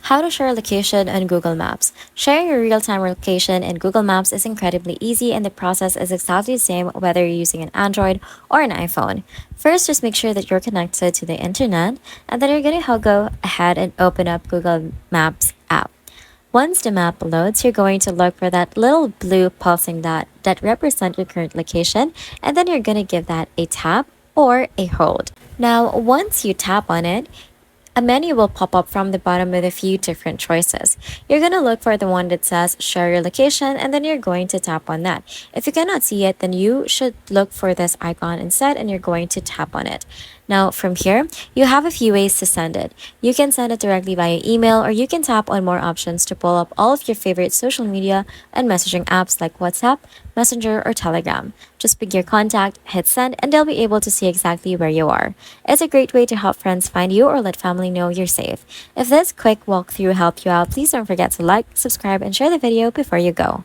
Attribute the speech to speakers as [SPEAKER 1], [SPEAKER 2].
[SPEAKER 1] How to share location on Google Maps. Sharing your real-time location in Google Maps is incredibly easy, and the process is exactly the same whether you're using an Android or an iPhone. First, just make sure that you're connected to the internet, and then you're going to go ahead and open up Google Maps app. Once the map loads, you're going to look for that little blue pulsing dot that represents your current location, and then you're going to give that a tap or a hold. Now, once you tap on it, a menu will pop up from the bottom with a few different choices. You're going to look for the one that says share your location, and then you're going to tap on that. If you cannot see it, then you should look for this icon instead, and you're going to tap on it. Now from here, you have a few ways to send it. You can send it directly via email, or you can tap on more options to pull up all of your favorite social media and messaging apps like WhatsApp, Messenger, or Telegram. Just pick your contact, hit send, and they'll be able to see exactly where you are. It's a great way to help friends find you or let family know you're safe. If this quick walkthrough helped you out, please don't forget to like, subscribe, and share the video before you go.